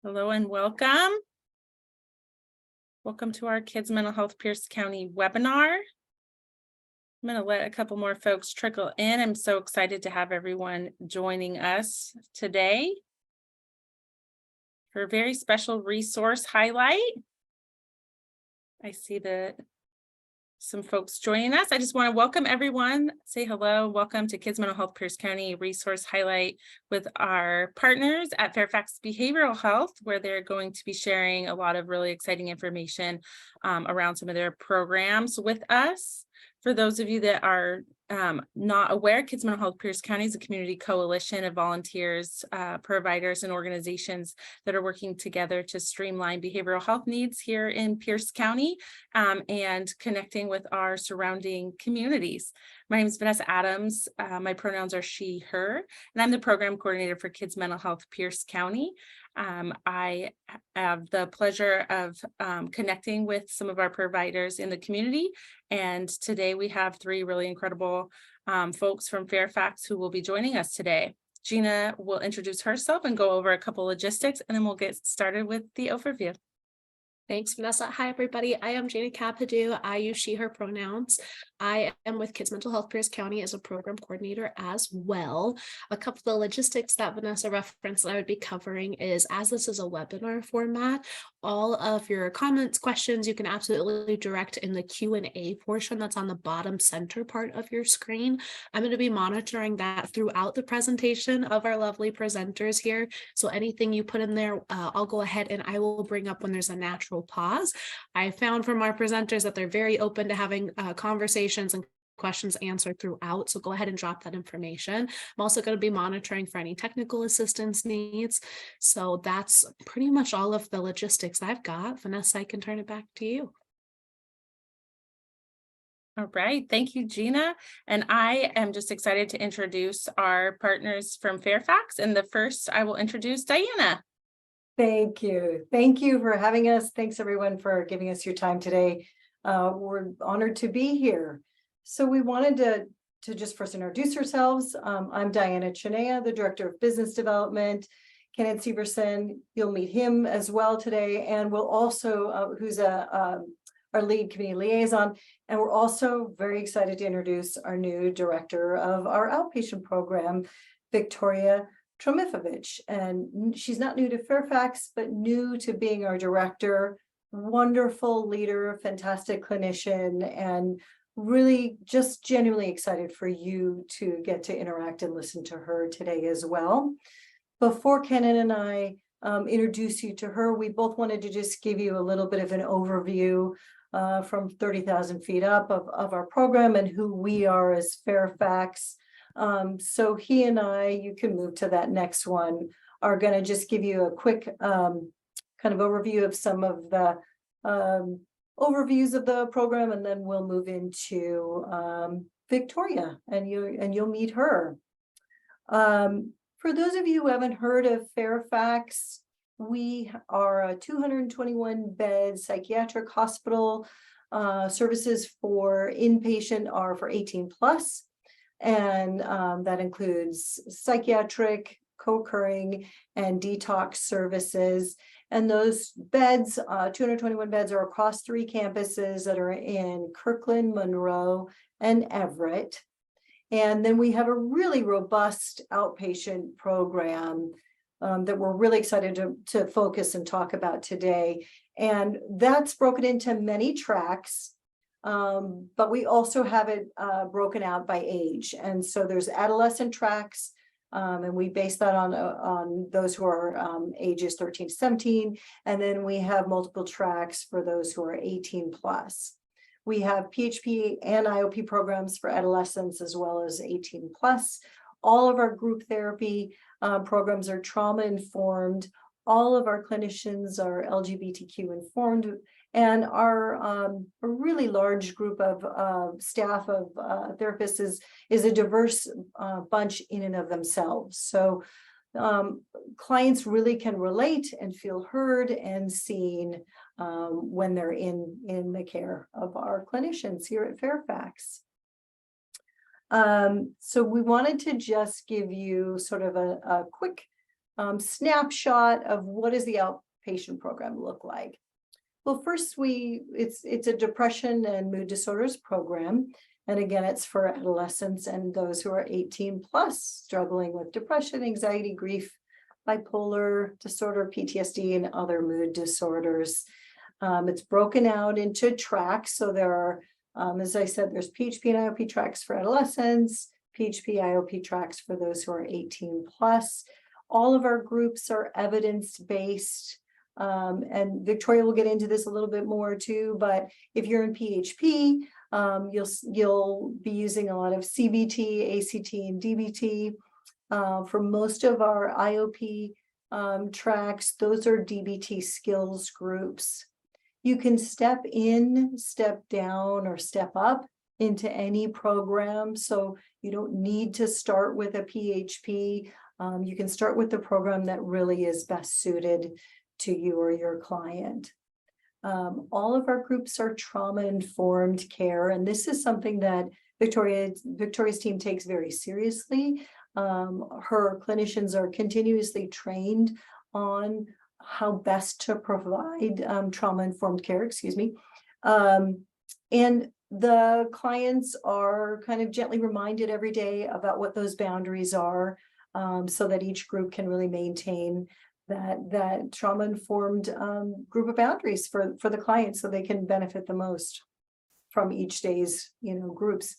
Hello and welcome. Welcome to our Kids Mental Health Pierce County webinar. I'm going to let a couple more folks trickle in. I'm so excited to have everyone joining us today for a very special resource highlight. I see some folks joining us. I just want to welcome everyone, say hello, welcome to Kids Mental Health Pierce County resource highlight with our partners at Fairfax Behavioral Health, where they're going to be sharing a lot of really exciting information around some of their programs with us. For those of you that are not aware, Kids Mental Health Pierce County is a community coalition of volunteers, providers, and organizations that are working together to streamline behavioral health needs here in Pierce County and connecting with our surrounding communities. My name is Vanessa Adams. My pronouns are she, her, and I'm the program coordinator for Kids Mental Health Pierce County. I have the pleasure of connecting with some of our providers in the community. And today we have three really incredible folks from Fairfax who will be joining us today. Gina will introduce herself and go over a couple logistics, and then we'll get started with the overview. Thanks, Vanessa. Hi, everybody. I am Jana Capadu. I use she, her pronouns. I am with Kids Mental Health Pierce County as a program coordinator as well. A couple of the logistics that Vanessa referenced that I would be covering is, as this is a webinar format, all of your comments, questions, you can absolutely direct in the Q&A portion that's on the bottom center part of your screen. I'm going to be monitoring that throughout the presentation of our lovely presenters here. So anything you put in there, I'll go ahead and I will bring up when there's a natural pause. I found from our presenters that they're very open to having conversations and questions answered throughout. So go ahead and drop that information. I'm also going to be monitoring for any technical assistance needs. So that's pretty much all of the logistics I've got. Vanessa, I can turn it back to you. All right, thank you, Gina. And I am just excited to introduce our partners from Fairfax. And the first, I will introduce Diana. Thank you. Thank you for having us. Thanks everyone for giving us your time today. We're honored to be here. So we wanted to just first introduce ourselves. I'm Diana Chinea, the Director of Business Development. Kenneth Syverson, you'll meet him as well today. And we'll also, who's our lead community liaison. And we're also very excited to introduce our new director of our outpatient program, Victoria Trofimovich. And she's not new to Fairfax, but new to being our director. Wonderful leader, fantastic clinician, and really just genuinely excited for you to get to interact and listen to her today as well. Before Kenan and I introduce you to her, we both wanted to just give you a little bit of an overview from 30,000 feet up of our program and who we are as Fairfax. So he and I, you can move to that next one, are going to just give you a quick kind of overview of some of the overviews of the program, and then we'll move into Victoria, and you'll meet her. For those of you who haven't heard of Fairfax, we are a 221 bed psychiatric hospital. Services for inpatient are for 18 plus. And that includes psychiatric, co-occurring, and detox services. And those beds, 221 beds, are across 3 campuses that are in Kirkland, Monroe, and Everett. And then we have a really robust outpatient program that we're really excited to focus and talk about today. And that's broken into many tracks. But we also have it broken out by age. And so there's adolescent tracks, and we base that on those who are ages 13 to 17. And then we have multiple tracks for those who are 18 plus. We have PHP and IOP programs for adolescents as well as 18 plus. All of our group therapy programs are trauma informed. All of our clinicians are LGBTQ informed. And our a really large group of staff of therapists is a diverse bunch in and of themselves. So clients really can relate and feel heard and seen when they're in the care of our clinicians here at Fairfax. So we wanted to just give you sort of a quick snapshot of what does the outpatient program look like. Well, first it's a depression and mood disorders program. And again, it's for adolescents and those who are 18 plus struggling with depression, anxiety, grief, bipolar disorder, PTSD, and other mood disorders. It's broken out into tracks. So there are, as I said, there's PHP and IOP tracks for adolescents, PHP, IOP tracks for those who are 18 plus. All of our groups are evidence-based. And Victoria will get into this a little bit more too, but if you're in PHP, you'll be using a lot of CBT, ACT, and DBT. For most of our IOP tracks, those are DBT skills groups. You can step in, step down, or step up into any program. So you don't need to start with a PHP. You can start with the program that really is best suited to you or your client. All of our groups are trauma-informed care, and this is something that Victoria's team takes very seriously. Her clinicians are continuously trained on how best to provide trauma-informed care, and the clients are kind of gently reminded every day about what those boundaries are, so that each group can really maintain that trauma-informed group of boundaries for the client, so they can benefit the most from each day's groups.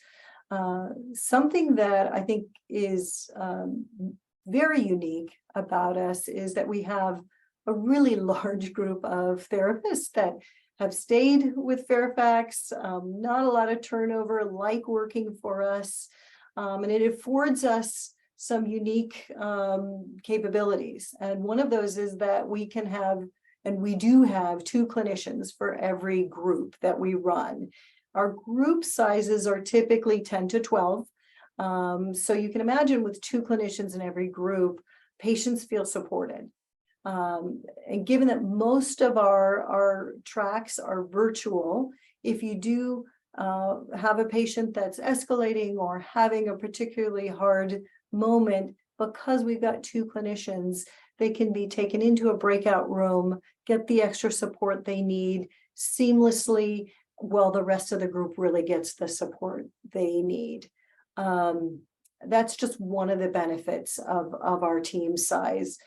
Something that I think is very unique about us is that we have a really large group of therapists that have stayed with Fairfax, not a lot of turnover, like working for us, and it affords us some unique capabilities. And one of those is that we can have, and we do have, 2 clinicians for every group that we run. Our group sizes are typically 10 to 12. So you can imagine with 2 clinicians in every group, patients feel supported. And given that most of our tracks are virtual, if you do have a patient that's escalating or having a particularly hard moment, because we've got 2 clinicians, they can be taken into a breakout room, get the extra support they need seamlessly, while the rest of the group really gets the support they need. That's just one of the benefits of our team size.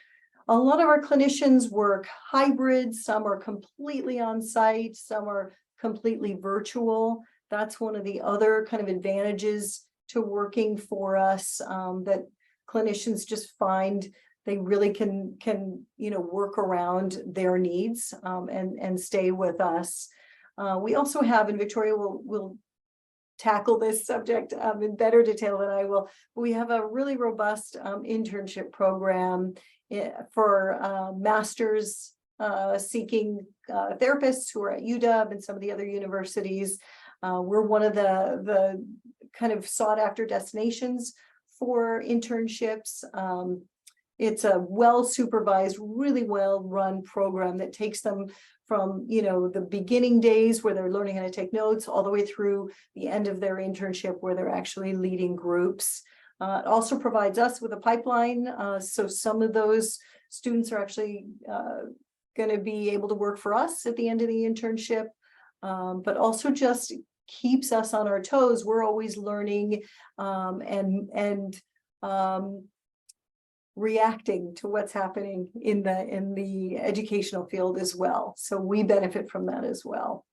A lot of our clinicians work hybrid. Some are completely on site, some are completely virtual. That's one of the other kind of advantages to working for us, that clinicians just find they really can work around their needs and stay with us. We also have, and Victoria will tackle this subject in better detail than I will, we have a really robust internship program for masters seeking therapists who are at UW and some of the other universities. We're one of the kind of sought after destinations for internships. It's a well supervised, really well run program that takes them from the beginning days where they're learning how to take notes all the way through the end of their internship where they're actually leading groups. It also provides us with a pipeline, so some of those students are actually going to be able to work for us at the end of the internship, but also just keeps us on our toes. We're always learning and reacting to what's happening in the educational field as well. So we benefit from that as well.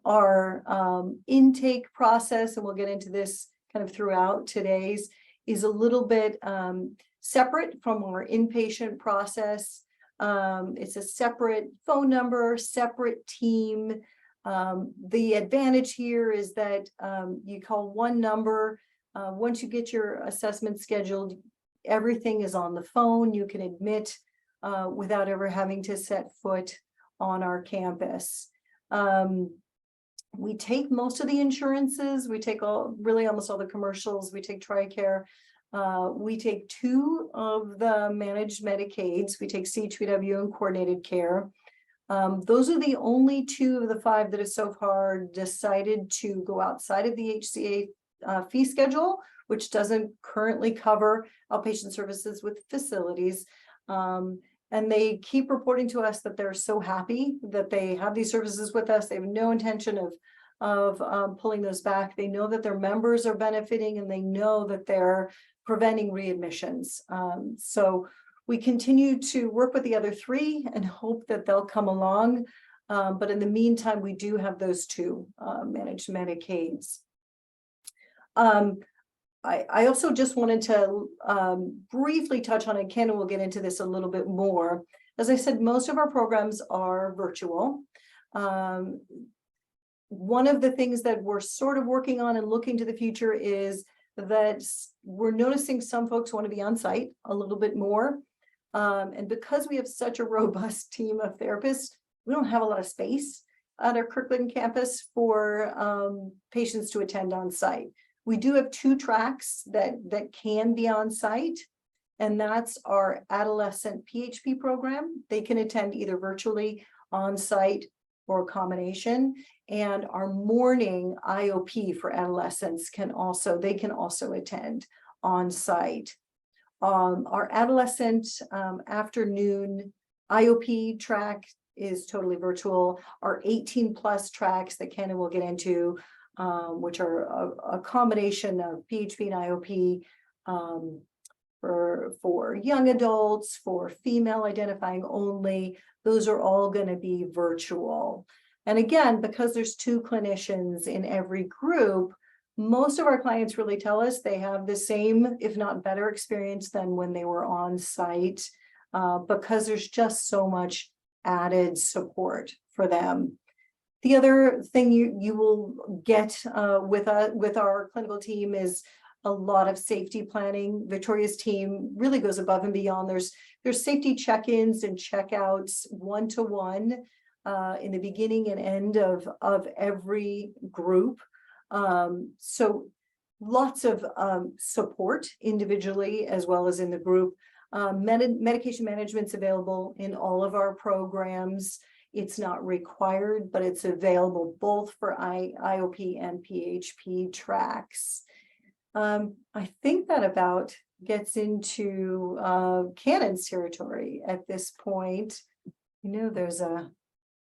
Our intake process, and we'll get into this kind of throughout today's, is a little bit separate from our inpatient process. It's a separate phone number, separate team. The advantage here is that you call one number. Once you get your assessment scheduled, everything is on the phone. You can admit without ever having to set foot on our campus. We take most of the insurances. We take almost all the commercials. We take TRICARE. We take 2 of the managed Medicaids. We take C2W and coordinated care. Those are the only 2 of the 5 that have so far decided to go outside of the HCA fee schedule, which doesn't currently cover outpatient services with facilities. And they keep reporting to us that they're so happy that they have these services with us. They have no intention of pulling those back. They know that their members are benefiting, and they know that they're preventing readmissions. So we continue to work with the other three and hope that they'll come along. But in the meantime, we do have those two managed Medicaids. I also just wanted to briefly touch on, and Ken will get into this a little bit more. As I said, most of our programs are virtual. One of the things that we're sort of working on and looking to the future is that we're noticing some folks want to be on site a little bit more. And because we have such a robust team of therapists, we don't have a lot of space at our Kirkland campus for patients to attend on site. We do have 2 tracks that can be on site, and that's our adolescent PHP program. They can attend either virtually, on site, or a combination. And our morning IOP for adolescents can also attend on site. Our adolescent afternoon IOP track is totally virtual. Our 18+ tracks that Ken will get into, which are a combination of PHP and IOP for young adults, for female identifying only, those are all going to be virtual. And again, because there's 2 clinicians in every group, most of our clients really tell us they have the same, if not better, experience than when they were on site, because there's just so much added support for them. The other thing you will get with our clinical team is a lot of safety planning. Victoria's team really goes above and beyond. There's safety check-ins and checkouts 1-to-1 in the beginning and end of every group. So lots of support individually as well as in the group. Medication management's available in all of our programs. It's not required, but it's available both for IOP and PHP tracks. I think that about gets into Cannon's territory at this point. You know, there's a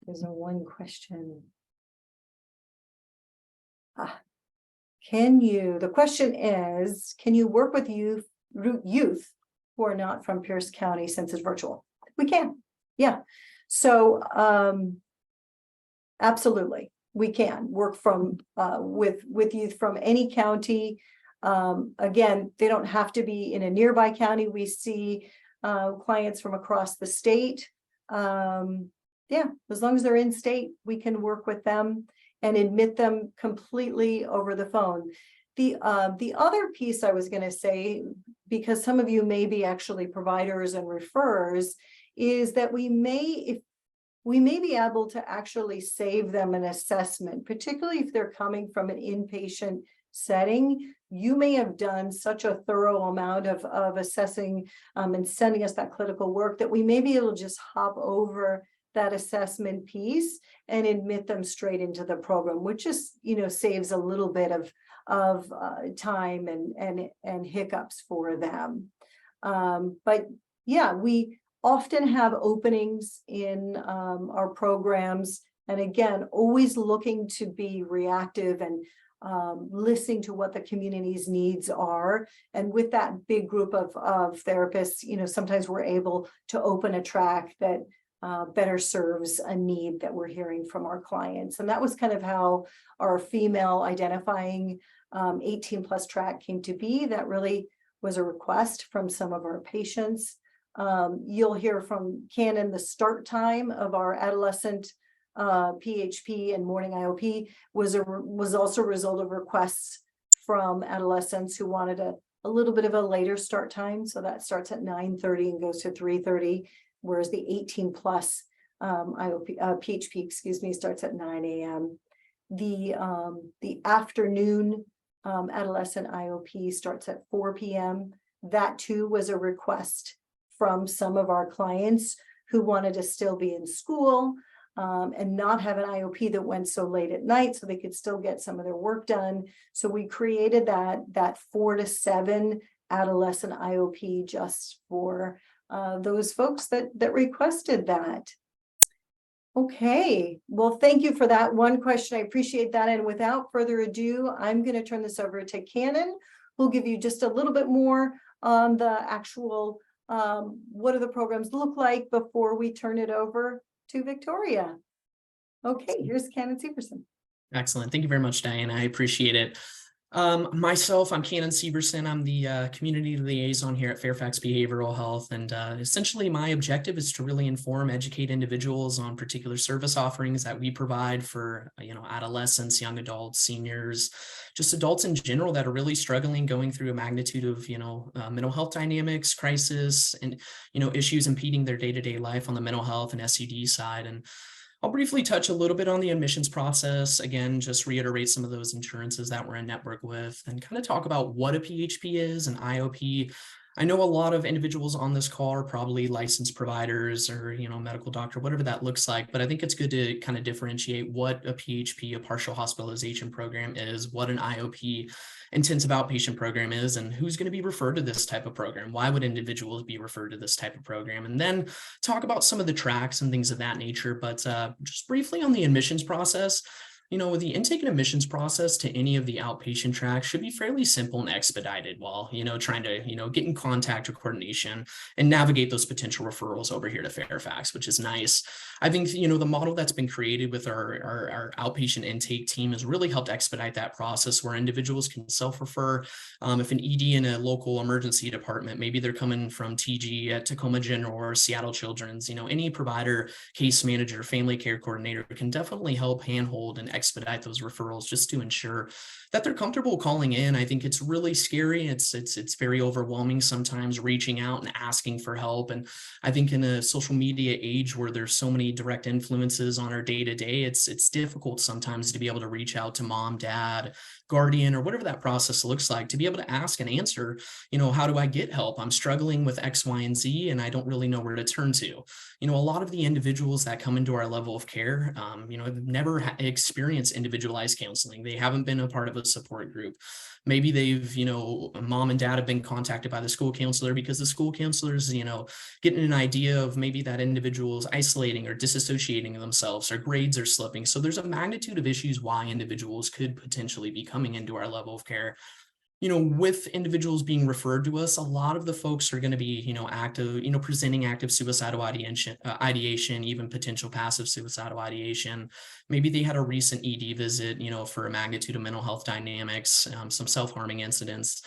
one question. The question is, can you work with youth who are not from Pierce County since it's virtual? We can, yeah. So absolutely, we can work from with youth from any county. Again, they don't have to be in a nearby county. We see clients from across the state. Yeah, as long as they're in state, we can work with them and admit them completely over the phone. The other piece I was going to say, because some of you may be actually providers and referrers, is that we may be able to actually save them an assessment, particularly if they're coming from an inpatient setting. You may have done such a thorough amount of assessing and sending us that clinical work that we may be able to just hop over that assessment piece and admit them straight into the program, which just, saves a little bit of time and hiccups for them. But yeah, we often have openings in our programs, and again, always looking to be reactive and listening to what the community's needs are. And with that big group of therapists, sometimes we're able to open a track that better serves a need that we're hearing from our clients. And that was kind of how our female identifying 18+ track came to be. That really was a request from some of our patients. You'll hear from Cannon the start time of our adolescent PHP and morning IOP was also a result of requests from adolescents who wanted a little bit of a later start time. So that starts at 9:30 and goes to 3:30, whereas the 18+ IOP PHP, starts at 9 a.m. The afternoon adolescent IOP starts at 4 p.m. That too was a request from some of our clients who wanted to still be in school and not have an IOP that went so late at night, so they could still get some of their work done. So we created that 4 to 7 adolescent IOP just for those folks that requested that. Okay, well, thank you for that one question. I appreciate that. And without further ado, I'm going to turn this over to Cannon, who'll give you just a little bit more on the actual, what do the programs look like before we turn it over to Victoria. Okay, here's Cannon Syverson. Excellent. Thank you very much, Diane. I appreciate it. Myself, I'm Cannon Syverson. I'm the community liaison here at Fairfax Behavioral Health. And essentially my objective is to really inform, educate individuals on particular service offerings that we provide for, adolescents, young adults, seniors, just adults in general that are really struggling, going through a magnitude of, mental health dynamics, crisis, and, issues impeding their day-to-day life on the mental health and SED side. And I'll briefly touch a little bit on the admissions process. Again, just reiterate some of those insurances that we're in network with and kind of talk about what a PHP is, an IOP. I know a lot of individuals on this call are probably licensed providers or, medical doctor, whatever that looks like. But I think it's good to kind of differentiate what a PHP, a partial hospitalization program is, what an IOP, intensive outpatient program is, and who's going to be referred to this type of program. Why would individuals be referred to this type of program? And then talk about some of the tracks and things of that nature. But just briefly on the admissions process, the intake and admissions process to any of the outpatient tracks should be fairly simple and expedited while, trying to, get in contact or coordination and navigate those potential referrals over here to Fairfax, which is nice. I think, the model that's been created with our outpatient intake team has really helped expedite that process where individuals can self-refer. If an ED in a local emergency department, maybe they're coming from TG at Tacoma General or Seattle Children's, any provider, case manager, family care coordinator can definitely help handhold and expedite those referrals just to ensure that they're comfortable calling in. I think it's really scary. It's very overwhelming sometimes reaching out and asking for help. And I think in a social media age where there's so many direct influences on our day-to-day, it's difficult sometimes to be able to reach out to mom, dad, guardian, or whatever that process looks like, to be able to ask and answer, how do I get help? I'm struggling with X, Y, and Z, and I don't really know where to turn to. A lot of the individuals that come into our level of care, have never experienced individualized counseling. They haven't been a part of a support group. Maybe they've, mom and dad have been contacted by the school counselor because the school counselor's, getting an idea of maybe that individual's isolating or disassociating themselves, or grades are slipping. So there's a magnitude of issues why individuals could potentially be coming into our level of care. With individuals being referred to us, a lot of the folks are going to be, active, presenting active suicidal ideation, even potential passive suicidal ideation. Maybe they had a recent ED visit, for a magnitude of mental health dynamics, some self-harming incidents,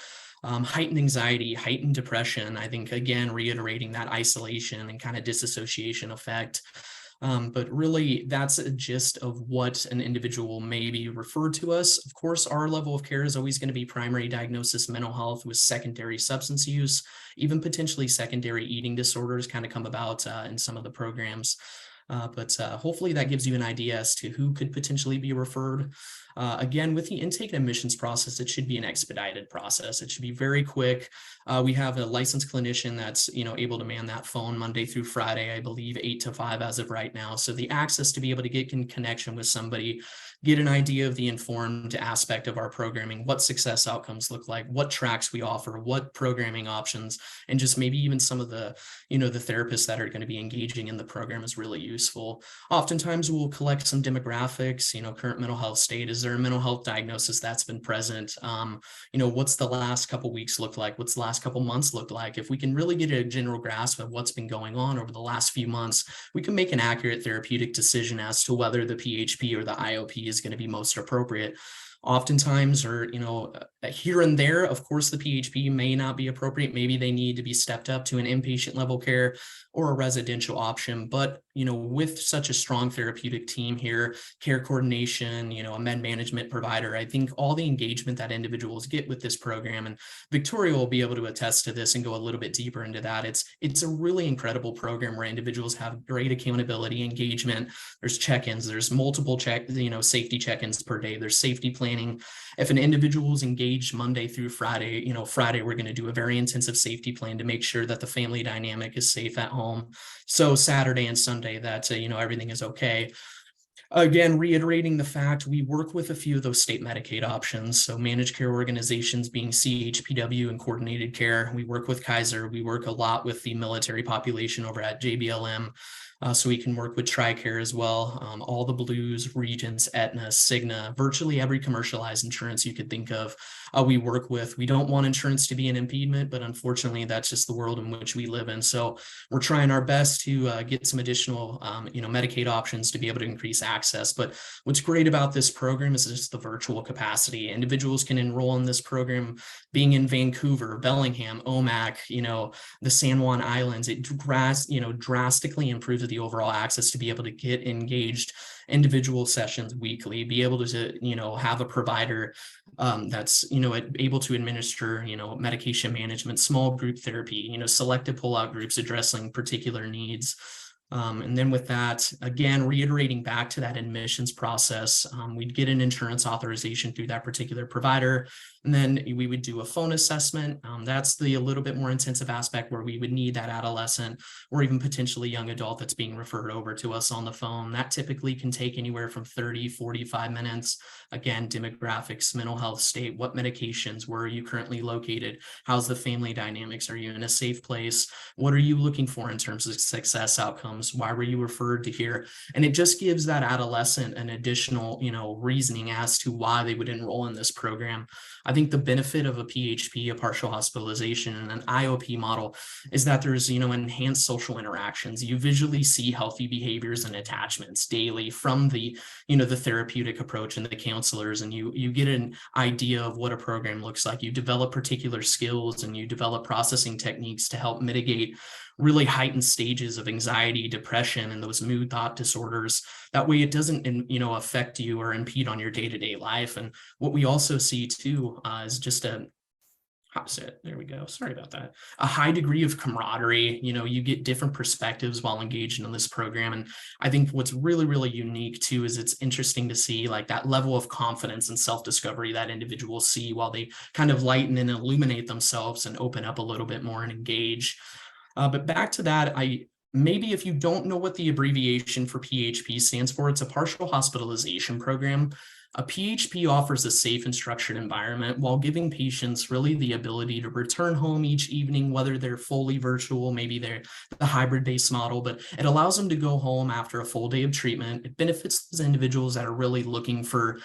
heightened anxiety, heightened depression. I think, again, reiterating that isolation and kind of disassociation effect. But really, that's a gist of what an individual may be referred to us. Of course, our level of care is always going to be primary diagnosis mental health with secondary substance use, even potentially secondary eating disorders kind of come about in some of the programs. But hopefully that gives you an idea as to who could potentially be referred. Again, with the intake and admissions process, it should be an expedited process. It should be very quick. We have a licensed clinician that's, able to man that phone Monday through Friday, I believe 8 to 5 as of right now. So the access to be able to get in connection with somebody, get an idea of the informed aspect of our programming, what success outcomes look like, what tracks we offer, what programming options, and just maybe even some of the, the therapists that are going to be engaging in the program is really useful. Oftentimes we'll collect some demographics, current mental health state. Is there a mental health diagnosis that's been present? What's the last couple weeks look like? What's the last couple months look like? If we can really get a general grasp of what's been going on over the last few months, we can make an accurate therapeutic decision as to whether the PHP or the IOP is going to be most appropriate. Oftentimes, or here and there, of course, the PHP may not be appropriate. Maybe they need to be stepped up to an inpatient level care or a residential option. But with such a strong therapeutic team here, care coordination, a med management provider, I think all the engagement that individuals get with this program, and Victoria will be able to attest to this and go a little bit deeper into that. It's a really incredible program where individuals have great accountability, engagement. There's check-ins. There's multiple safety check-ins per day. There's safety planning. If an individual is engaged Monday through Friday, Friday, we're going to do a very intensive safety plan to make sure that the family dynamic is safe at home. So Saturday and Sunday that, everything is okay. Again, reiterating the fact, we work with a few of those state Medicaid options. So managed care organizations being CHPW and coordinated care. We work with Kaiser. We work a lot with the military population over at JBLM. So we can work with TRICARE as well. All the Blues, Regents, Aetna, Cigna, virtually every commercialized insurance you could think of, we work with. We don't want insurance to be an impediment, but unfortunately, that's just the world in which we live in. So we're trying our best to get some additional, Medicaid options to be able to increase access. But what's great about this program is just the virtual capacity. Individuals can enroll in this program being in Vancouver, Bellingham, Omak, the San Juan Islands. It drastically improves the overall access to be able to get engaged individual sessions weekly, be able to have a provider that's able to administer medication management, small group therapy, selective pull-out groups addressing particular needs. And then with that, again, reiterating back to that admissions process, we'd get an insurance authorization through that particular provider, and then we would do a phone assessment. That's a little bit more intensive aspect where we would need that adolescent or even potentially young adult that's being referred over to us on the phone. That typically can take anywhere from 30, 45 minutes. Again, demographics, mental health state, what medications, where are you currently located? How's the family dynamics? Are you in a safe place? What are you looking for in terms of success outcomes? Why were you referred to here? And it just gives that adolescent an additional, reasoning as to why they would enroll in this program. I think the benefit of a PHP, a partial hospitalization, and an IOP model is that there's, enhanced social interactions. You visually see healthy behaviors and attachments daily from the therapeutic approach and the counselors, and you get an idea of what a program looks like. You develop particular skills and you develop processing techniques to help mitigate really heightened stages of anxiety, depression, and those mood thought disorders. That way it doesn't, affect you or impede on your day-to-day life. And what we also see too is just a high degree of camaraderie. You get different perspectives while engaged in this program. And I think what's really, really unique too is it's interesting to see like that level of confidence and self-discovery that individuals see while they kind of lighten and illuminate themselves and open up a little bit more and engage. But back to that, maybe if you don't know what the abbreviation for PHP stands for, it's a partial hospitalization program. A PHP offers a safe and structured environment while giving patients really the ability to return home each evening, whether they're fully virtual, maybe they're the hybrid-based model, but it allows them to go home after a full day of treatment. It benefits those individuals that are really looking for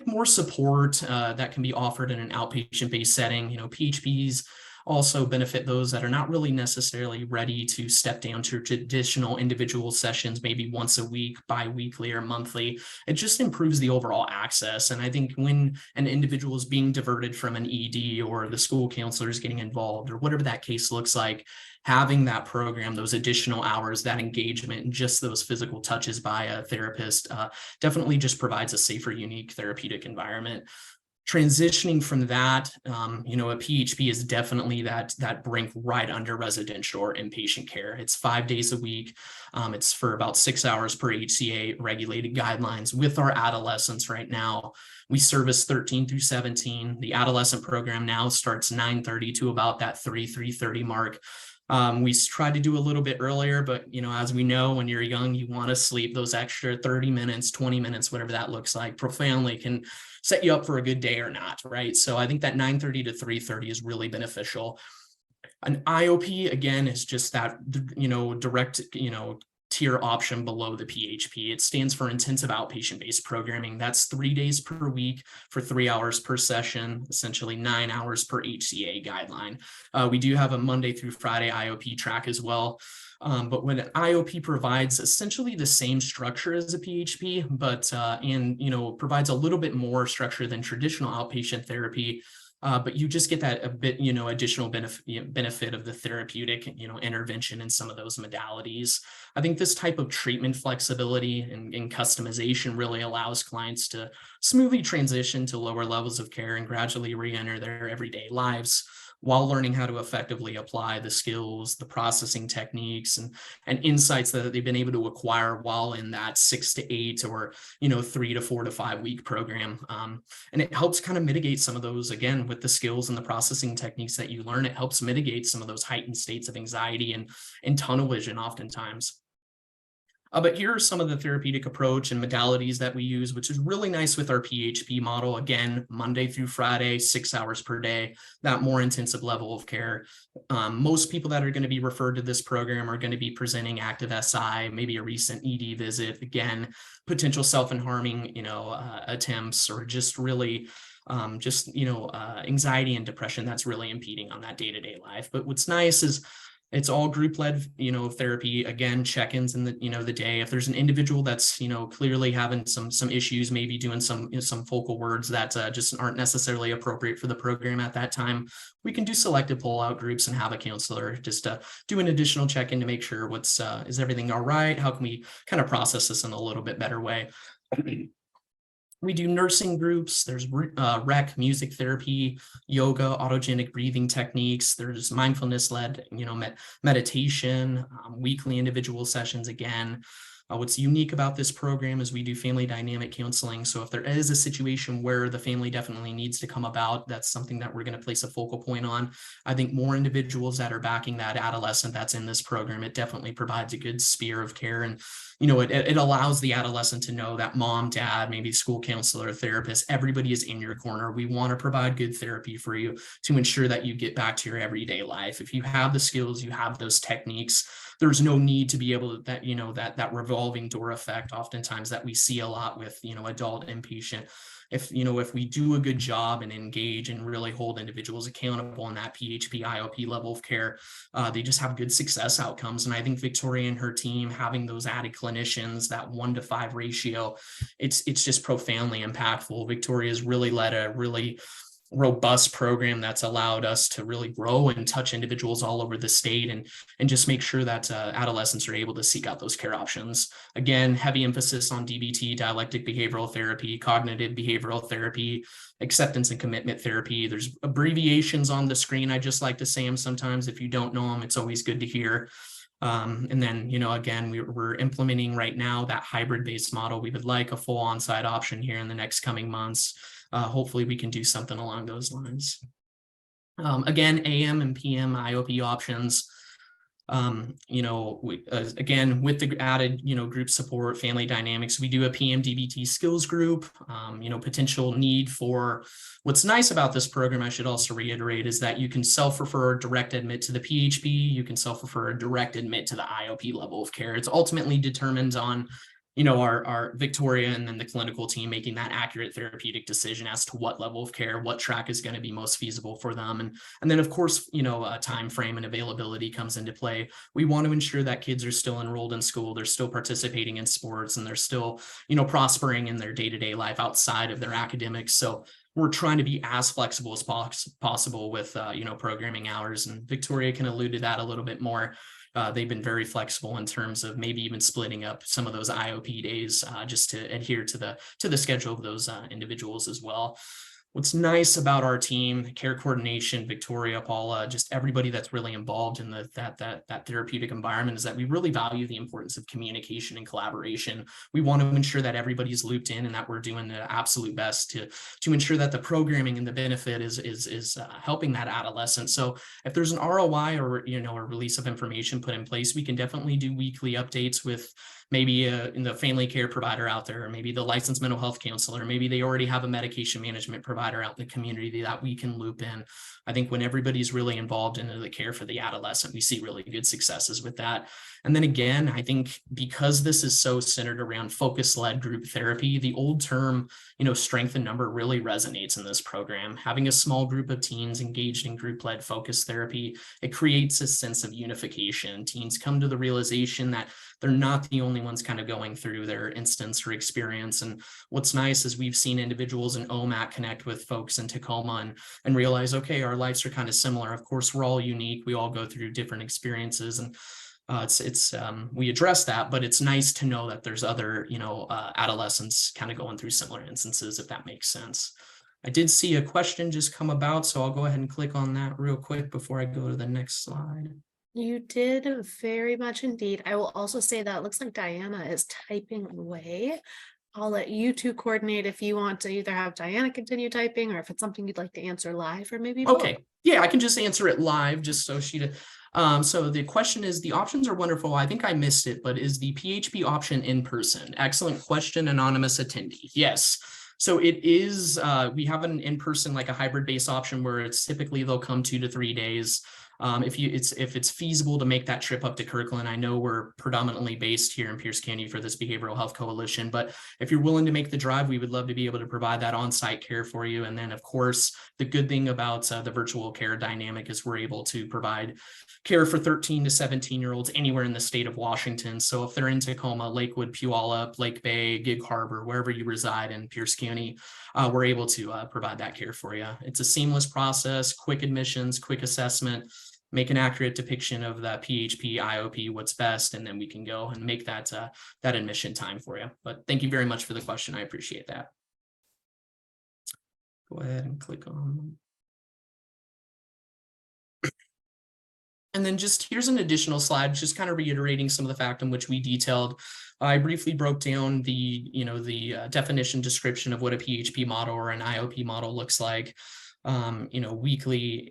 more support that can be offered in an outpatient-based setting. PHPs also benefit those that are not really necessarily ready to step down to traditional individual sessions, maybe once a week, bi-weekly or monthly. It just improves the overall access. And I think when an individual is being diverted from an ED or the school counselor is getting involved or whatever that case looks like, having that program, those additional hours, that engagement, and just those physical touches by a therapist definitely just provides a safer, unique therapeutic environment. Transitioning from that, a PHP is definitely that brink right under residential or inpatient care. It's 5 days a week. It's for about 6 hours per HCA regulated guidelines. With our adolescents right now, we service 13 through 17. The adolescent program now starts 9:30 to about that 3:30 mark. We try to do a little bit earlier, but as we know, when you're young, you want to sleep. Those extra 30 minutes, 20 minutes, whatever that looks like, profoundly can set you up for a good day or not, right? So I think that 9:30 to 3:30 is really beneficial. An IOP, again, is just that, direct, tier option below the PHP. It stands for intensive outpatient-based programming. That's 3 days per week for 3 hours per session, essentially 9 hours per HCA guideline. We do have a Monday through Friday IOP track as well. But when an IOP provides essentially the same structure as a PHP, but provides a little bit more structure than traditional outpatient therapy, but you just get that a bit, additional benefit of the therapeutic, intervention in some of those modalities. I think this type of treatment flexibility and customization really allows clients to smoothly transition to lower levels of care and gradually re-enter their everyday lives, while learning how to effectively apply the skills, the processing techniques, and insights that they've been able to acquire while in that 6 to 8 or 3 to 4 to 5 week program. And it helps kind of mitigate some of those, again, with the skills and the processing techniques that you learn. It helps mitigate some of those heightened states of anxiety and tunnel vision oftentimes. But here are some of the therapeutic approach and modalities that we use, which is really nice with our PHP model. Again, Monday through Friday, 6 hours per day, that more intensive level of care. Most people that are going to be referred to this program are going to be presenting active SI, maybe a recent ED visit, again, potential self-harming, attempts, or just really anxiety and depression that's really impeding on that day-to-day life. But what's nice is it's all group-led, therapy. Again, check-ins in the day. If there's an individual that's, clearly having some issues, maybe doing some focal words that just aren't necessarily appropriate for the program at that time, we can do selective pull-out groups and have a counselor just do an additional check-in to make sure is everything all right? How can we kind of process this in a little bit better way? We do nursing groups, there's rec, music therapy, yoga, autogenic breathing techniques, there's mindfulness-led, meditation, weekly individual sessions again. What's unique about this program is we do family dynamic counseling. So if there is a situation where the family definitely needs to come about, that's something that we're going to place a focal point on. I think more individuals that are backing that adolescent that's in this program, it definitely provides a good sphere of care. And, it allows the adolescent to know that mom, dad, maybe school counselor, therapist, everybody is in your corner. We want to provide good therapy for you to ensure that you get back to your everyday life. If you have the skills, you have those techniques, there's no need to be able to that revolving door effect oftentimes that we see a lot with adult inpatient. If we do a good job and engage and really hold individuals accountable in that PHP IOP level of care, they just have good success outcomes. And I think Victoria and her team having those added clinicians, that 1-to-5 ratio, it's just profoundly impactful. Victoria's really led a really robust program that's allowed us to really grow and touch individuals all over the state and just make sure that adolescents are able to seek out those care options. Again, heavy emphasis on DBT, dialectic behavioral therapy, cognitive behavioral therapy, acceptance and commitment therapy. There's abbreviations on the screen. I just like to say them sometimes. If you don't know them, it's always good to hear. And then, again, we're implementing right now that hybrid-based model. We would like a full on-site option here in the next coming months. Hopefully we can do something along those lines. Again, AM and PM IOP options. Again, with the added, group support, family dynamics, we do a PM DBT skills group, potential need for. What's nice about this program, I should also reiterate, is that you can self-refer, direct admit to the PHP, you can self-refer, direct admit to the IOP level of care. It's ultimately determined on our Victoria and then the clinical team making that accurate therapeutic decision as to what level of care, what track is going to be most feasible for them. And then, of course, time frame and availability comes into play. We want to ensure that kids are still enrolled in school, they're still participating in sports, and they're still, prospering in their day-to-day life outside of their academics. So we're trying to be as flexible as possible with, programming hours. And Victoria can allude to that a little bit more. They've been very flexible in terms of maybe even splitting up some of those IOP days just to adhere to the schedule of those individuals as well. What's nice about our team, care coordination, Victoria, Paula, just everybody that's really involved in that therapeutic environment, is that we really value the importance of communication and collaboration. We want to ensure that everybody's looped in and that we're doing the absolute best to ensure that the programming and the benefit is helping that adolescent. So if there's an ROI or a release of information put in place, we can definitely do weekly updates with maybe in the family care provider out there, or maybe the licensed mental health counselor, maybe they already have a medication management provider out in the community that we can loop in. I think when everybody's really involved in the care for the adolescent, we see really good successes with that. And then again, I think because this is so centered around focus-led group therapy, the old term, strength in number really resonates in this program. Having a small group of teens engaged in group-led focus therapy, it creates a sense of unification. Teens come to the realization that they're not the only ones kind of going through their instance or experience. And what's nice is we've seen individuals in OMAC connect with folks in Tacoma and realize, okay, our lives are kind of similar. Of course, we're all unique. We all go through different experiences, and we address that, but it's nice to know that there's other, adolescents kind of going through similar instances, if that makes sense. I did see a question just come about, so I'll go ahead and click on that real quick before I go to the next slide. You did very much indeed. I will also say that it looks like Diana is typing away. I'll let you two coordinate if you want to either have Diana continue typing or if it's something you'd like to answer live or maybe both. Okay, yeah, I can just answer it live just so she did. So the question is, the options are wonderful. I think I missed it, but is the PHP option in person? Excellent question, anonymous attendee. Yes. So it is, we have an in-person, like a hybrid based option where it's typically they'll come 2 to 3 days. If it's feasible to make that trip up to Kirkland, I know we're predominantly based here in Pierce County for this behavioral health coalition, but if you're willing to make the drive, we would love to be able to provide that on-site care for you. And then of course, the good thing about the virtual care dynamic is we're able to provide care for 13 to 17-year-olds anywhere in the state of Washington. So if they're in Tacoma, Lakewood, Puyallup, Lake Bay, Gig Harbor, wherever you reside in Pierce County, we're able to provide that care for you. It's a seamless process, quick admissions, quick assessment, make an accurate depiction of that PHP, IOP, what's best, and then we can go and make that that admission time for you. But thank you very much for the question. I appreciate that. Go ahead and click on. And then just here's an additional slide, just kind of reiterating some of the fact in which we detailed. I briefly broke down the, definition description of what a PHP model or an IOP model looks like. Weekly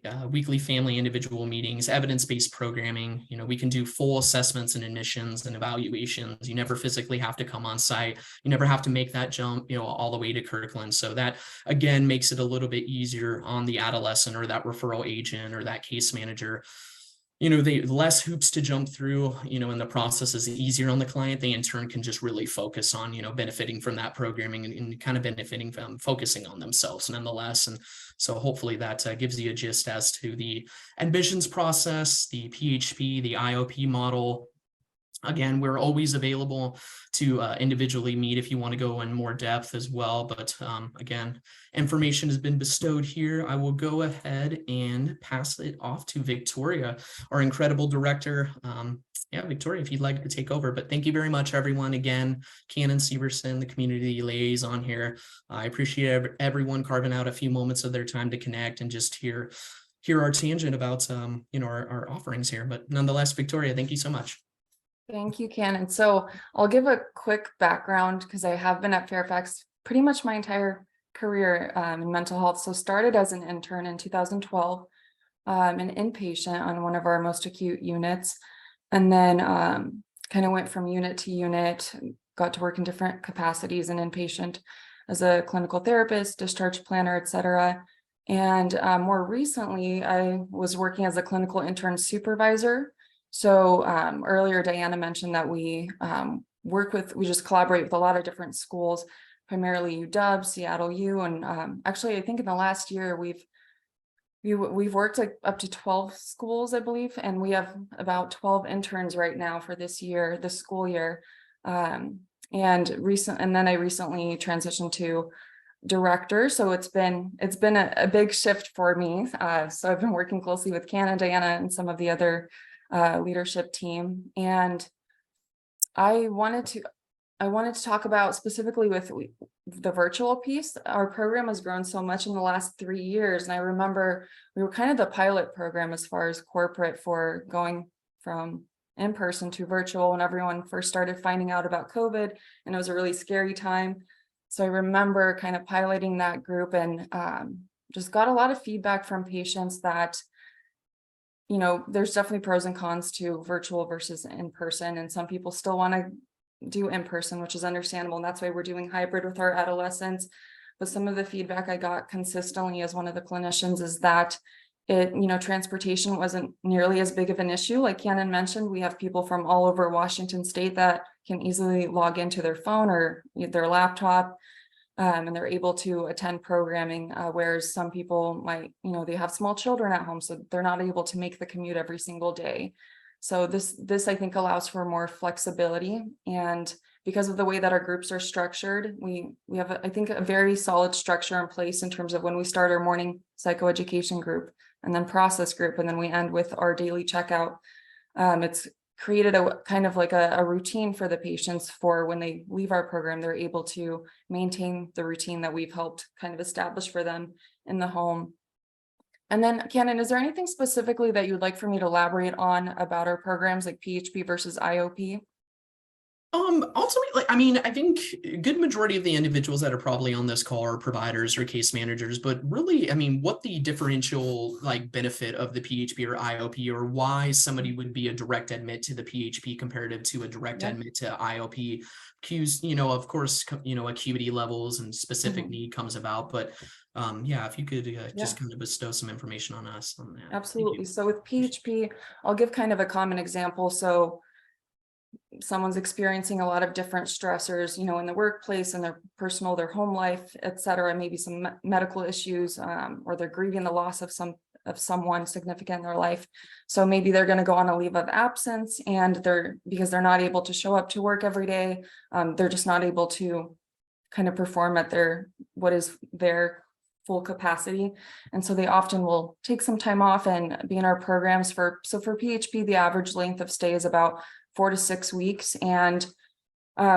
family individual meetings, evidence-based programming. We can do full assessments and admissions and evaluations. You never physically have to come on site. You never have to make that jump, all the way to Kirkland. So that again makes it a little bit easier on the adolescent or that referral agent or that case manager. The less hoops to jump through, and the process is easier on the client. They in turn can just really focus on, benefiting from that programming and kind of benefiting from focusing on themselves nonetheless. And so hopefully that gives you a gist as to the admissions process, the PHP, the IOP model. Again, we're always available to individually meet if you want to go in more depth as well. But again, information has been bestowed here. I will go ahead and pass it off to Victoria, our incredible director. Victoria, if you'd like to take over. But thank you very much, everyone. Again, Canon Syverson, the community liaison here. I appreciate everyone carving out a few moments of their time to connect and just hear our tangent about our offerings here. But nonetheless, Victoria, thank you so much. Thank you, Canon. So I'll give a quick background because I have been at Fairfax pretty much my entire career in mental health. So started as an intern in 2012, an inpatient on one of our most acute units, and then kind of went from unit to unit, got to work in different capacities in inpatient as a clinical therapist, discharge planner, etc. And more recently, I was working as a clinical intern supervisor. So earlier, Diana mentioned that we just collaborate with a lot of different schools, primarily UW, Seattle U, and actually, I think in the last year, we've worked up to 12 schools, I believe, and we have about 12 interns right now for this school year. And then I recently transitioned to director, so it's been a big shift for me. So I've been working closely with Canon, Diana, and some of the other leadership team, and I wanted to talk about specifically with the virtual piece. Our program has grown so much in the last 3 years, and I remember we were kind of the pilot program as far as corporate for going from in person to virtual when everyone first started finding out about COVID, and it was a really scary time. So I remember kind of piloting that group and just got a lot of feedback from patients that there's definitely pros and cons to virtual versus in person, and some people still want to do in person, which is understandable, and that's why we're doing hybrid with our adolescents. But some of the feedback I got consistently as one of the clinicians is that transportation wasn't nearly as big of an issue. Like Canon mentioned, we have people from all over Washington state that can easily log into their phone or their laptop, and they're able to attend programming, whereas some people might, they have small children at home, so they're not able to make the commute every single day. So this I think allows for more flexibility, and because of the way that our groups are structured, we have, I think, a very solid structure in place in terms of when we start our morning psychoeducation group, and then process group, and then we end with our daily checkout. It's created a kind of like a routine for the patients for when they leave our program, they're able to maintain the routine that we've helped kind of establish for them in the home. And then Canon, is there anything specifically that you'd like for me to elaborate on about our programs like PHP versus IOP? Ultimately, I mean, I think a good majority of the individuals that are probably on this call are providers or case managers, but really, I mean, what the differential like benefit of the PHP or IOP, or why somebody would be a direct admit to the PHP comparative to a direct admit to IOP, cues, of course, acuity levels and specific need comes about, but yeah, if you could just kind of bestow some information on us on that. Absolutely. So with PHP, I'll give kind of a common example. So someone's experiencing a lot of different stressors, in the workplace and their personal, their home life, et cetera, maybe some medical issues, or they're grieving the loss of someone significant in their life. So maybe they're going to go on a leave of absence, and because they're not able to show up to work every day, they're just not able to kind of perform at what is their full capacity. And so they often will take some time off and be in our programs for PHP, the average length of stay is about 4 to 6 weeks. And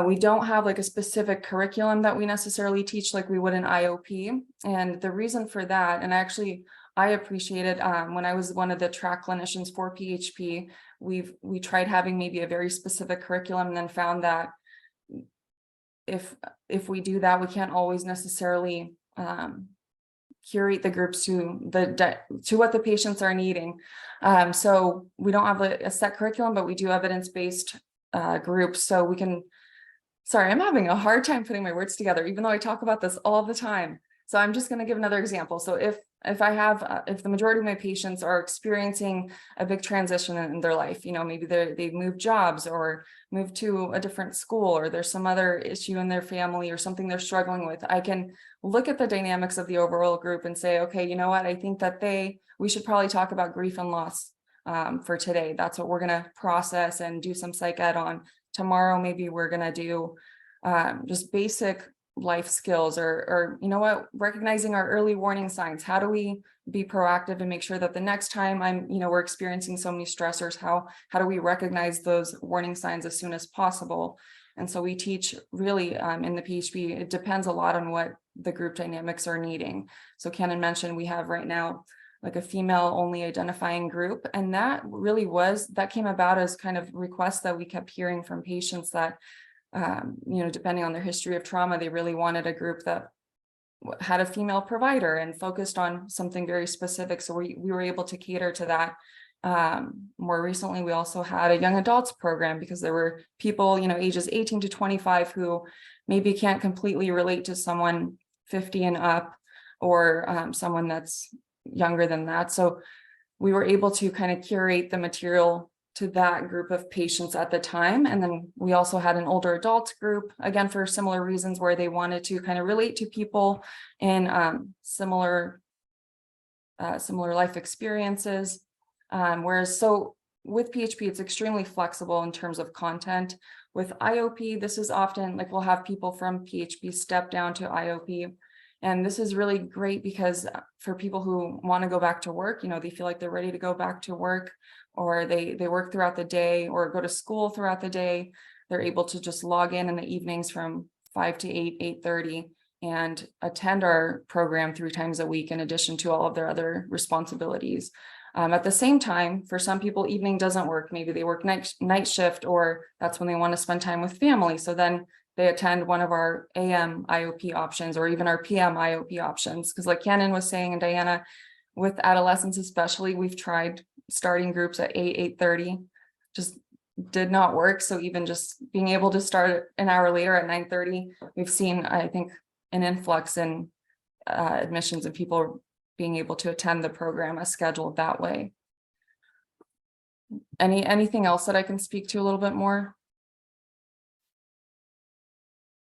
we don't have like a specific curriculum that we necessarily teach like we would in IOP. And the reason for that, and I appreciated when I was one of the track clinicians for PHP, we tried having maybe a very specific curriculum, and then found that if we do that, we can't always necessarily curate the groups to what the patients are needing. So we don't have a set curriculum, but we do evidence-based groups. So we can, sorry, I'm having a hard time putting my words together, even though I talk about this all the time. So I'm just going to give another example. So if the majority of my patients are experiencing a big transition in their life, maybe they've moved jobs or moved to a different school, or there's some other issue in their family or something they're struggling with, I can look at the dynamics of the overall group and say, okay, you know what, I think that we should probably talk about grief and loss for today. That's what we're going to process and do some psych ed on. Tomorrow, maybe we're going to do just basic life skills, or recognizing our early warning signs. How do we be proactive and make sure that the next time we're experiencing so many stressors, how do we recognize those warning signs as soon as possible? And so we teach really in the PHP, it depends a lot on what the group dynamics are needing. So Cannon mentioned we have right now like a female only identifying group, and that came about as kind of requests that we kept hearing from patients that depending on their history of trauma, they really wanted a group that had a female provider and focused on something very specific. So we were able to cater to that. More recently, we also had a young adults program, because there were people, ages 18 to 25 who maybe can't completely relate to someone 50 and up, or someone that's younger than that. So we were able to kind of curate the material to that group of patients at the time. And then we also had an older adults group, again, for similar reasons, where they wanted to kind of relate to people in similar life experiences. Whereas with PHP, it's extremely flexible in terms of content. With IOP, this is often like we'll have people from PHP step down to IOP. And this is really great because for people who want to go back to work, they feel like they're ready to go back to work, or they work throughout the day or go to school throughout the day, they're able to just log in the evenings from 5 to 8, 8:30 and attend our program 3 times a week, in addition to all of their other responsibilities. At the same time, for some people, evening doesn't work. Maybe they work night shift, or that's when they want to spend time with family. So then they attend one of our AM IOP options, or even our PM IOP options. Because like Cannon was saying, and Diana, with adolescents especially, we've tried starting groups at 8, 8:30, just did not work. So even just being able to start an hour later at 9:30, we've seen, I think, an influx in admissions and people being able to attend the program as scheduled that way. Anything else that I can speak to a little bit more?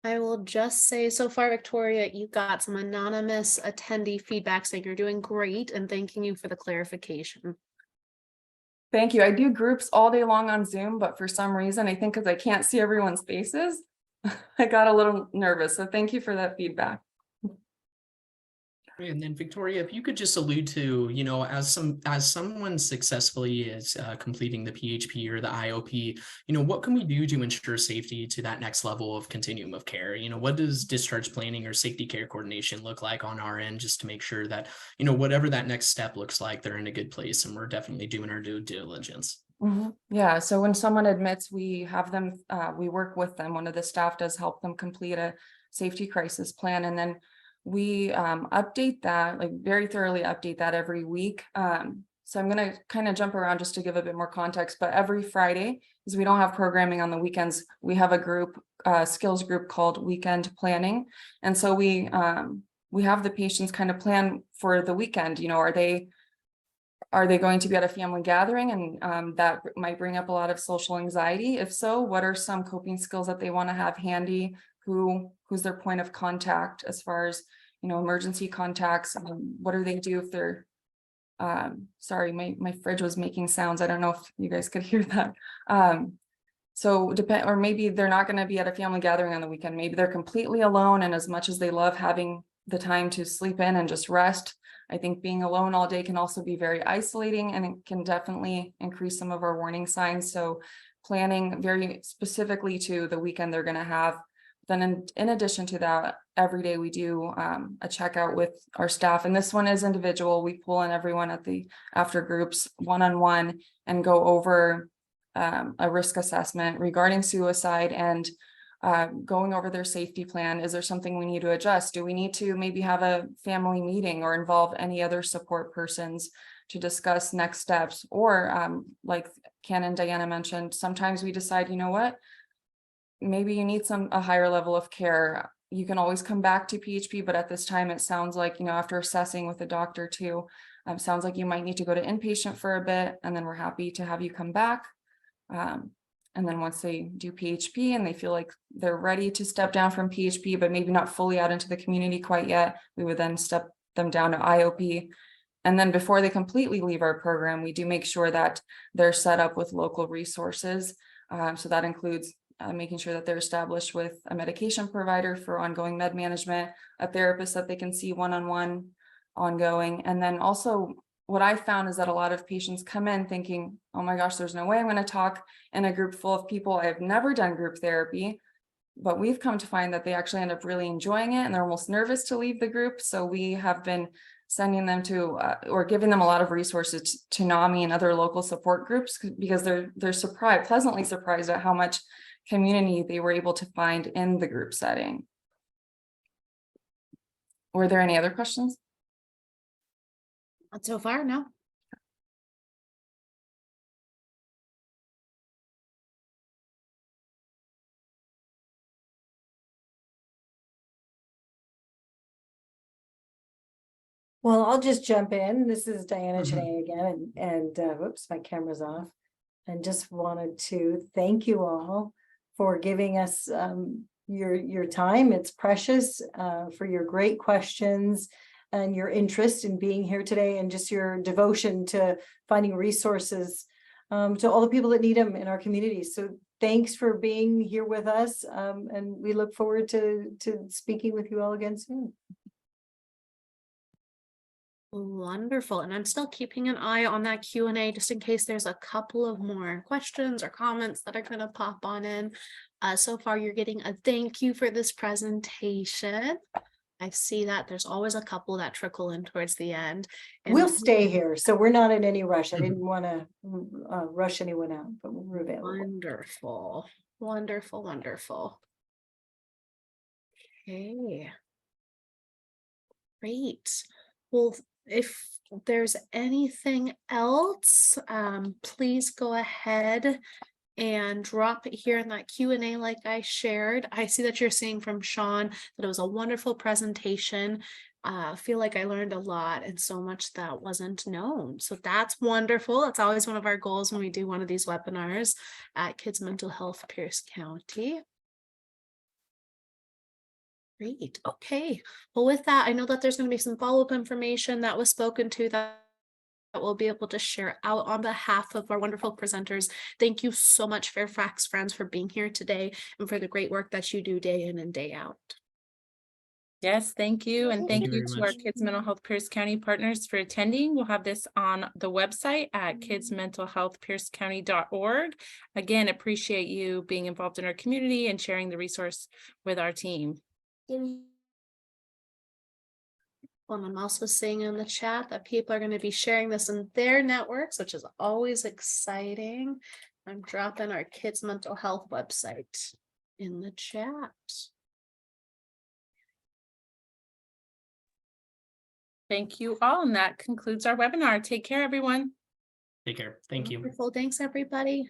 I will just say, so far, Victoria, you got some anonymous attendee feedback saying you're doing great and thanking you for the clarification. Thank you. I do groups all day long on Zoom, but for some reason, I think because I can't see everyone's faces, I got a little nervous. So thank you for that feedback. And then Victoria, if you could just allude to, as someone successfully is completing the PHP or the IOP, what can we do to ensure safety to that next level of continuum of care? What does discharge planning or safety care coordination look like on our end, just to make sure that, whatever that next step looks like, they're in a good place and we're definitely doing our due diligence? Yeah, so when someone admits, we have them, we work with them. One of the staff does help them complete a safety crisis plan, and then we update that, like very thoroughly update that every week. So I'm gonna kind of jump around just to give a bit more context, but every Friday, because we don't have programming on the weekends, we have a group, skills group called Weekend Planning. And so we have the patients kind of plan for the weekend, you know, are they going to be at a family gathering, and that might bring up a lot of social anxiety? If so, what are some coping skills that they want to have handy? Who's their point of contact as far as, you know, emergency contacts? What do they do if they're sorry, my fridge was making sounds. I don't know if you guys could hear that. So or maybe they're not going to be at a family gathering on the weekend. Maybe they're completely alone, and as much as they love having the time to sleep in and just rest, I think being alone all day can also be very isolating, and it can definitely increase some of our warning signs. So planning very specifically to the weekend they're going to have. Then in addition to that, every day we do a checkout with our staff, and this one is individual. We pull in everyone at the after groups one-on-one and go over a risk assessment regarding suicide, and going over their safety plan. Is there something we need to adjust? Do we need to maybe have a family meeting or involve any other support persons to discuss next steps? Or like Ken and Diana mentioned, sometimes we decide, you know what, maybe you need a higher level of care. You can always come back to PHP, but at this time it sounds like, you know, after assessing with the doctor too, sounds like you might need to go to inpatient for a bit, and then we're happy to have you come back. And then once they do PHP and they feel like they're ready to step down from PHP, but maybe not fully out into the community quite yet, we would then step them down to IOP. And then before they completely leave our program, we do make sure that they're set up with local resources. So that includes making sure that they're established with a medication provider for ongoing med management, a therapist that they can see one-on-one ongoing. And then also what I found is that a lot of patients come in thinking, oh my gosh, there's no way I'm going to talk in a group full of people. I've never done group therapy, but we've come to find that they actually end up really enjoying it, and they're almost nervous to leave the group. So we have been sending them to or giving them a lot of resources to NAMI and other local support groups, because they're pleasantly surprised at how much community they were able to find in the group setting. Were there any other questions? Not so far, no. Well, I'll just jump in. This is Diana Chinea again, and whoops, my camera's off. And just wanted to thank you all for giving us your time. It's precious, for your great questions and your interest in being here today, and just your devotion to finding resources to all the people that need them in our community. So thanks for being here with us, and we look forward to speaking with you all again soon. Wonderful. And I'm still keeping an eye on that Q&A just in case there's a couple of more questions or comments that are going to pop on in. So far, you're getting a thank you for this presentation. I see that there's always a couple that trickle in towards the end. And We'll stay here, so we're not in any rush. I didn't want to rush anyone out, but we're available. Wonderful, wonderful, wonderful. Okay. Great. Well, if there's anything else, please go ahead and drop it here in that Q&A like I shared. I see that you're seeing from Sean that it was a wonderful presentation. I feel like I learned a lot and so much that wasn't known. So that's wonderful. It's always one of our goals when we do one of these webinars at Kids Mental Health Pierce County. Great. Okay. Well, with that, I know that there's going to be some follow-up information that was spoken to that we'll be able to share out on behalf of our wonderful presenters. Thank you so much, Fairfax friends, for being here today and for the great work that you do day in and day out. Yes, thank you. And thank you to our much. Kids Mental Health Pierce County partners for attending. We'll have this on the website at kidsmentalhealthpiercecounty.org. Again, appreciate you being involved in our community and sharing the resource with our team. And I'm also seeing in the chat that people are going to be sharing this in their networks, which is always exciting. I'm dropping our kids' mental health website in the chat. Thank you all, and that concludes our webinar. Take care, everyone. Take care. Thank you. Wonderful. Thanks, everybody.